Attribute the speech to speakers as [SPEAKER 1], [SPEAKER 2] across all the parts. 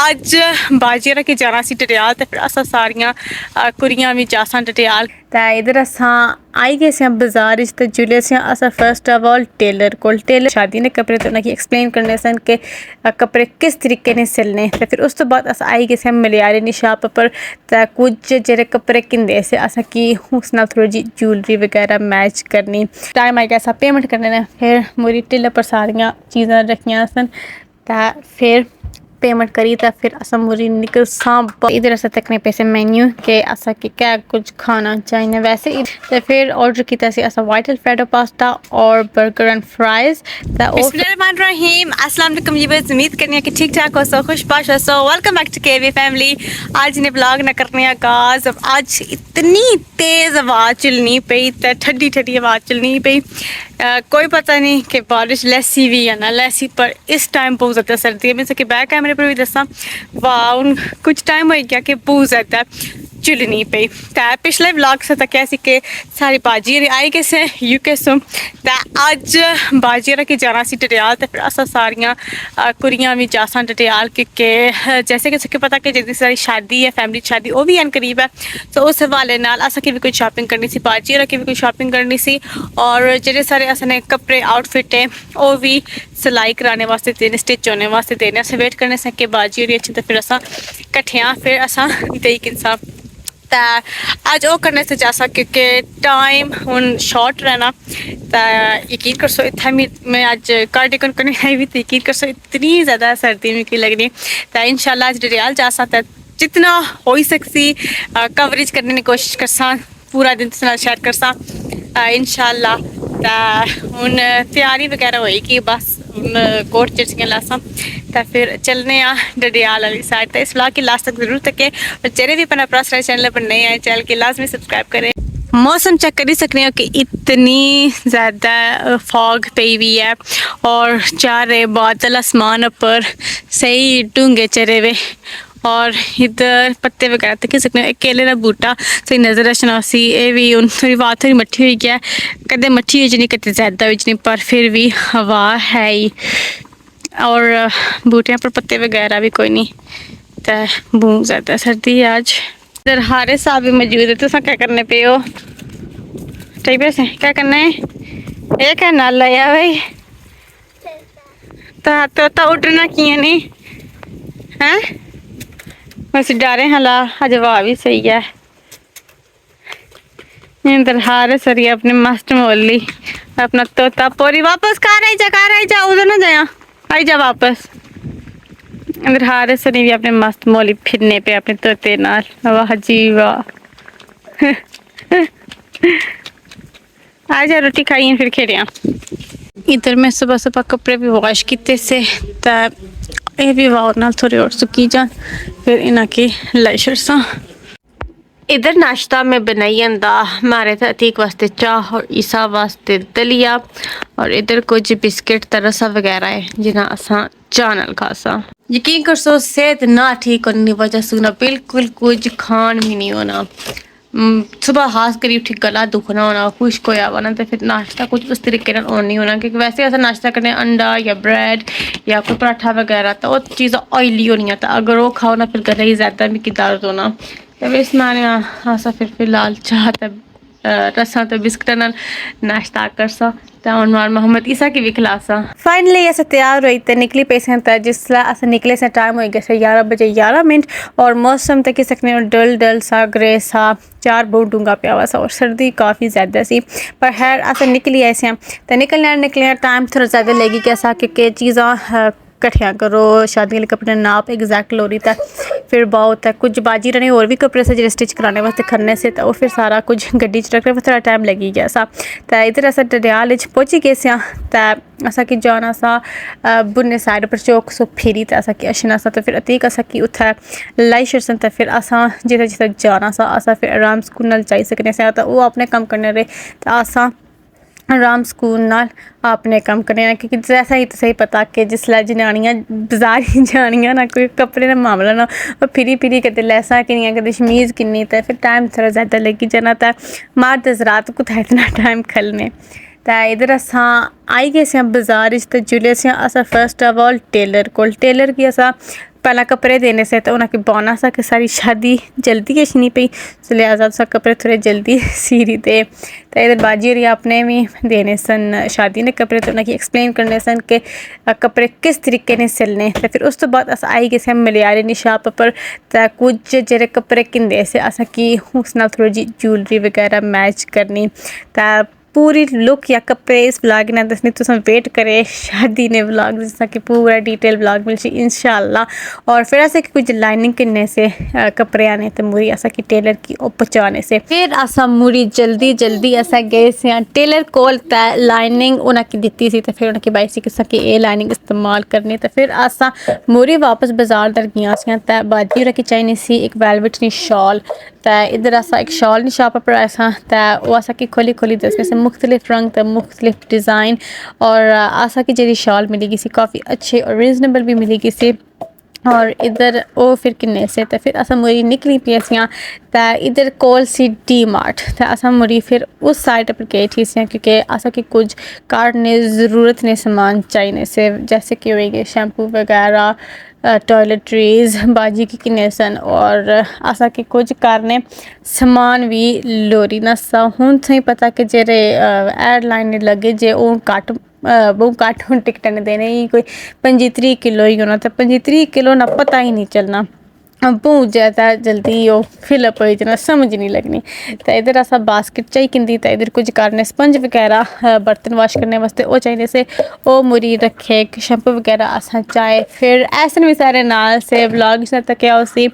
[SPEAKER 1] अज बाजीरा के जाना सी डडियाल ते फिर असां सारियां कुड़ियां भी जासां डडियाल ते इधर असां आई गए से बाजार ते जुले से असां फर्स्ट ऑफ ऑल टेलर शादी ने कपड़े तो उन्हें एक्सप्लेन करने सन के कपड़े किस तरीके ने सिलने ते फिर उस तो बाद असां आई गए से मलियारी नी शॉप पर ते कुछ जेरे कपड़े किंदे से असां की उस नाल थोड़ी जी ज्वेलरी वगैरह मैच करनी टाइम आई गया असां पेमेंट करने ने फिर मोरी टिल्ले पर सारियां चीज़ां रखियां सन ता फिर पेमेंट करी तो फिर असा मुरी निकल सां इधर असा तकने पैसे मेन्यू के असा कि क्या कुछ खाना चाहिए वैसे तो फिर ऑर्डर किया से असा व्हाइट अल्फ्रेडो पास्ता और बर्गर एंड फ्राइज बिस्मिल्लाहिर्रहमानिर्रहीम अस्सलाम वालेकुम जी बस उम्मीद करनी है कि ठीक ठाक हो सो खुशबाश हो सो welcome back to KV family. आज ने ब्लॉग ना करने आगाज आज इतनी तेज़ आवाज़ चलनी पई तो ठंडी ठंडी आवाज़ चलनी पई कोई पता नहीं कि बारिश लैसी भी या ना लैसी पर इस टाइम बहुत ज़्यादा सर्दी है। मैं सके बैक कैमरे पर भी दसा वाह कुछ टाइम हो गया कि बहुत ज़्यादा चुलनी पई तो पिछले ब्लॉग से तक कैसी के सारी बाजी आई कैसे यूके सो तो अज बाजी के जाना सी डडियाल तो फिर असां सारियां कुड़ियां भी जासां डडियाल क्योंकि जैसे कि सबके पता कि जितनी सारी शादी है फैमिली शादी वो भी करीब है तो उस हवाले नाल असां की भी कोई शॉपिंग करनी सी बाजी की भी कोई शॉपिंग करनी सी और जेडे सारे असने कपड़े आउटफिट है वो भी सिलाई कराने वास्ते देने स्टिच होने वास्ते देने असें वेट करने से कि बाजी होरी अच्छी तो फिर असां कट्ठियां फिर असां देई किंसा आज वो करने से जैसा क्योंकि टाइम हुन शॉर्ट रहना तो यकीन कर सो इतना मैं आज कार्डिगन करने आई भी थी यकीन कर सो इतनी ज़्यादा सर्दी में लगनी तो इंशाल्लाह आज डडियाल जा सकता जितना हो सकती कवरेज करने की कोशिश कर सा पूरा दिन शेयर कर सा इंशाल्लाह तो हुन तैयारी वगैरह होएगी बस कोट चिट्ठियाँ लासा तो फिर चलने डडियाल वाली साइड तो इस ब्लॉग की लास्ट तक जरूर तके और जेरे भी अपना प्लस चैनल पर नहीं आए चैनल की लाजमी सब्सक्राइब करें। मौसम चेक कर ही सकते हो कि इतनी ज़्यादा फॉग पई हुई है और चार बादल आसमान पर सही डूंगे चरे हुए और इधर पत्ते वगैरह तक सकते हो केले का बूटा सही नज़र रचना सी ये भी हूँ थोड़ी बात थोड़ी मट्ठी हुई है कदे मट्ठी हुई नहीं कदे ज़्यादा हुई नहीं पर फिर भी हवा है ही और बूटियाँ पर पत्ते वगैरह भी कोई नहीं तो बहुत ज़्यादा सर्दी है आज। इधर हारे साहब भी मौजूद है तो क्या करने पे हो ठीक है क्या करना है ये क्या नाल लाया भाई तो उठना किए नहीं हैं बस डरे हला हजवा भी सही है इधर हारे सरिया अपने मस्त मोली अपना तोता पोरी वापस कहाँ जा उधर ना जाया आई जा वापस इधर हारे सनी भी अपने मस्त मोली फिरने पे अपने तोते नाल वाह जी वाह आ जा रोटी खाई फिर खेलिया। इधर मैं सुबह सुबह कपड़े भी वॉश किए से ये भी वाह नाल थोड़ी और सुकी जान फिर इन्हें की लाइशर सा। इधर नाश्ता में बनाई अंदा हमारे अतीक वास्ते चाह और ईसा वास्ते दलिया और इधर कुछ बिस्किट तरसा वगैरह है जिन्हें असा चाह नाल खासा। यकीन कर सो सेहत ना ठीक होने की वजह से ना बिल्कुल कुछ खान भी नहीं होना सुबह हाथ करीब ठीक गला दुखना होना खुश्क होया होना तो फिर नाश्ता कुछ उस तरीके नहीं होना क्योंकि वैसे ऐसा नाश्ता करने अंडा या ब्रेड या कोई पराठा वगैरह तो वो चीज़ें ऑयली होनी है तो अगर वो खाओ ना फिर गला ही ज़्यादा भी दर्द होना तो इस असा फिर फिलहाल चाह रसा तो बिस्किट नाश्ता कर सा मोहम्मद ईसा की भी खिलासा। फाइनली ऐसा तैयार हुई तो निकली पैसे जिसला असा निकले से टाइम हो गया 11 बजे 11 मिनट और मौसम तक सकने डल डल सा ग्रे सा चार बहुत डूंगा पिया हुआ सा और सर्दी काफ़ी ज़्यादा सी पर खैर असा निकली ऐसे तो निकलने टाइम थोड़ा ज़्यादा लगी कैसा क्योंकि चीज़ा कट्ठियाँ करो शादी के कपड़े नाप एग्जैक्ट लोरी था फिर बहुत है कुछ बाजी रहने और भी कपड़े से जो स्टिच कराने वास्ते खरने से तो वो फिर सारा कुछ गड्डी च रखने थोड़ा टाइम लगी गया सा तो इधर अस डडियाल पहुंची गए तो असा कि जाना सा बुने साइड पर चौक सो फिरी तो असा कि अशना सा तो फिर अतीक असा कि उत्थे लाई छड़सन तो फिर असा जिथे जिथे जाना सा असा फिर आराम सुकून नाल जाई सकने से तो वो अपने कम करने रहे तो असा आराम सुकून नाल अपने कम करने क्योंकि जैसा ही तो सही पता कि जिसलै जनानियां बाजार ही जानियां ना कोई कपड़े का मामला ना और फिरी फिरी कदे लैसा किनियां कदे शमीज़ किन्नी तो फिर टाइम थोड़ा ज़्यादा लगी जाना तो मर्द हज़रात कुत्थै इतना टाइम खलने तो इधर असां आई गए से बाजार तो जुले से असा फर्स्ट ऑफ ऑल टेलर की असा पहला कपड़े देने से तो उन्हें बौना सा कि सारी शादी जल्दी कशनी पई तो लिहाजा सा कपड़े थोड़े जल्दी सीरी थे तो इधर बाजी और अपने भी देने सन शादी ने कपड़े तो उन्हें एक्सप्लेन करने सन कि कपड़े किस तरीके ने सिलने तो फिर उस तो बाद अस आई गए मलियारे नी शॉप पर तो कुछ जेरे कपड़े किंदे से असा कि उस नाल थोड़ी जी ज्वेलरी वगैरह मैच करनी तो पूरी लुक या कपड़े इस व्लॉग ने दसनी तो वेट करे शादी ने व्लॉग जिसका कि पूरा डिटेल व्लॉग मिल इंशाल्लाह और फिर ऐसे कि कुछ लाइनिंग करने से कपड़े आने तो मुरी ऐसा कि टेलर की ओ पहुँचाने से फिर असा मुरी जल्दी जल्दी ऐसा गए से टेलर कोल लाइनिंग उन्हें दी सी तो फिर उन्हें बाई सी कि ये लाइनिंग इस्तेमाल करनी तो फिर असा मुरी वापस बाजार दर गई तो बाजी रखी चाहिए सी एक वेलवेट नी शॉल तो इधर असा एक शॉल नी शॉप पर ऐसा तो वो ऐसा कि खोली खोली दस में से मुख्तलिफ रंग तो मुख्तलिफ डिज़ाइन और आसा की जी शॉल मिलेगी सी काफ़ी अच्छे और रीजनेबल भी मिलेगी सी और इधर वो फिर किन्ने से तो फिर असा मुरी निकली पियासियाँ तो इधर कोल सी डी मार्ट तो असा मुरी फिर उस साइड पर गई थी क्योंकि असा कि कुछ कार ने ज़रूरत ने सामान चाहिए से जैसे कि हुई शैम्पू वगैरह टॉयलेटरीज बाजी की किन्ने सन और असा कि कुछ कारने समान भी लोरी ना सा हूँ सही पता कि जेरे एयरलाइन लगे जे वो घट बहुत घट हूँ टिकट ने देने ही कोई 25-30 किलो ही होना तो 25-30 किलो ना पता ही नहीं चलना बहुत ज़्यादा जल्दी वो फिलअप हो जाना समझ नहीं लगनी तो इधर असा बास्केट चाहिए किंदी तो इधर कुछ कारण स्पंज वगैरह बर्तन वॉश करने वास्ते वो चाहिए से वो मुरी रखे शैम्पू वगैरह असा चाहे फिर ऐसन भी सारे नाल से ब्लॉग तक क्या उसी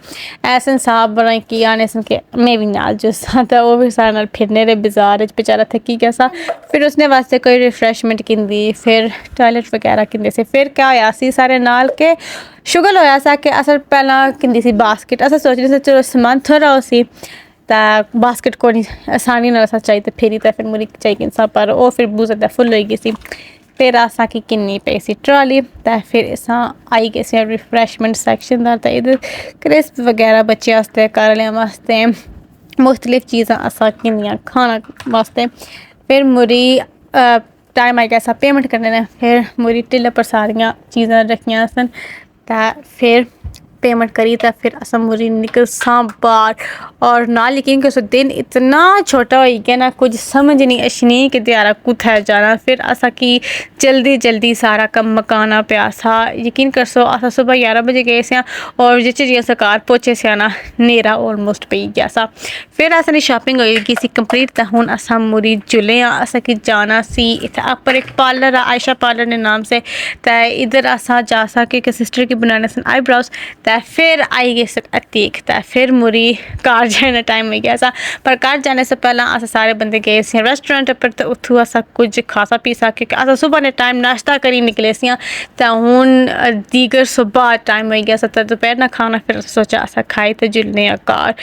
[SPEAKER 1] ऐसन साहब बनाई कि आने सन के मैं भी नाल जो सा था वो भी सारे नाल फिरने रहे बाजार बेचारा थकी गया सा फिर उसने वास्ते कोई रिफ्रेशमेंट किंदी फिर टॉयलेट वगैरह किंदे से फिर क्या होया सी सारे नाल के शुगल होया सा कि असल पहला किंदी सी बास्केट अस सोच रहे थे चलो समान थोड़ा उसी तो बास्केट को नहीं आसानी ना चाहिए फिर फिर मुरी चाहिए इंसान पर वो फिर बहुत ज़्यादा फुल हो गई सी फिर असा की किन्नी पे सी ट्रॉली तो फिर असा आई गए सी रिफ्रेशमेंट सैक्शन दा तो इधर क्रिस्प वगैरह बच्चे वास्ते घर वास्ते मुख्तलिफ चीज़ां असा किन्नियां खाना वास्ते फिर मुरी टाइम आई गया सा पेमेंट करने ने फिर मुरी टिल्ले पर सारियां चीज़ां रखियां सन तो फिर पेमेंट करी तो फिर असा मुरी निकल सा बार और ना लेकिन उस दिन इतना छोटा हो गया ना कुछ समझ नहीं अशनी कि त्यारा कुत्थै जाना फिर असा कि जल्दी जल्दी सारा कम मकाना पिया सा यकीन कर सो असा सुबह 11 बजे गए सा और जिस जी अस घर पहुँचे से ना नेरा ऑलमोस्ट पी गया सा फिर असा शॉपिंग हो गई सी कंप्लीट तो हूँ असा मुरी जुले असा कि जाना सी इतना पर एक पार्लर है आयशा पार्लर ने नाम से तो इधर असा जा सा कि सिस्टर की बनाने सन आईब्रोज फिर आई गए सर अतीक तो फिर मुरी कार जाने टाइम हो गया सा पर कार जाने से पहला अस सारे बंदे गए सी रेस्टोरेंट पर तो उतू असा कुछ खासा पीसा क्योंकि अस सुबह ने टाइम नाश्ता करी निकले सी तो हूँ दीगर सुबह टाइम हो गया सा तो दोपहर ना खाना फिर सोचा असा खाई तो जुलने कार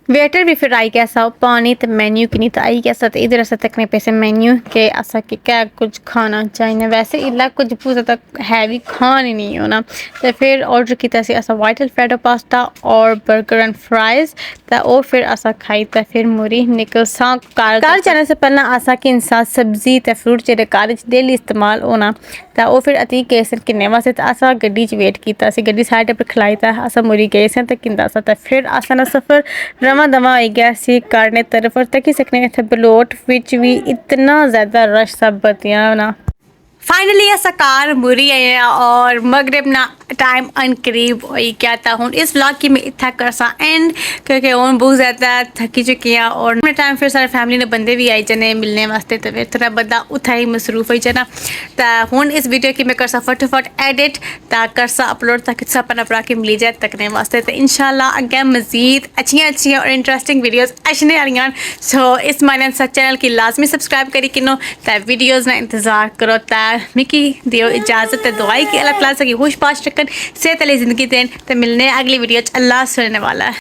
[SPEAKER 1] वेटर भी फिर आई गया सा पानी तो मेन्यू की नहीं तो आई गया सा तो इधर असा तकने पैसे मेन्यू के असा कि क्या कुछ खाना चाहिए वैसे इला कुछ बहुत ज़्यादा हैवी खान ही नहीं होना तो फिर ऑर्डर किया सी असा वाइट अल्फ्रेडो पास्ता और बर्गर एंड फ्राइज तो वो फिर असा खाई तो फिर मुरी निकल सा कार जाने से पहला असा कि इंसान सब्जी तो फ्रूट जेरे कार डेली इस्तेमाल होना तो वो फिर अतीक गए सन किन्ने वास्ते तो असा गड्डी च वेट किया गड्डी साइड पर खलाई था असा मुरी गए सन तो किंदा सा तो फिर असा ना सफ़र रवा दवा आई गया सी कार ने तरफ और तक ही सकने थे बलोट विच भी इतना ज़्यादा रश सब बतिया ना फाइनली ऐसा कार मुरी है और मगरब ना टाइम अनकरीब हो गया था हूँ इस व्लॉग की मैं इतना कर सा एंड क्योंकि हूँ बहुत ज़्यादा थकी चुकी हैं और टाइम फिर सारे फैमिली ने बंदे भी आई जाने मिलने वास्ते तो फिर थोड़ा बंदा उथा ही मसरूफ हो जाना तो हूँ इस वीडियो की मैं कर सा फटाफट एडिट ता कर सा अपलोड ताकि सब अपना अपना के मिली जाए तकने वास्ते तो इंशाल्लाह अगे मजीद अच्छी और इंटरेस्टिंग वीडियोज़ अच्छने आ रही सो इस माने सा चैनल की लाजमी सब्सक्राइब करी किनो तो वीडियोज़ ना इंतज़ार करो मिकी दियो इजाज़त दुआई की अल्लाह ताला सकी होश पाश रखन सेहत वाली ज़िंदगी दें तो मिलने अगली वीडियो अल्लाह सुनने वाला है।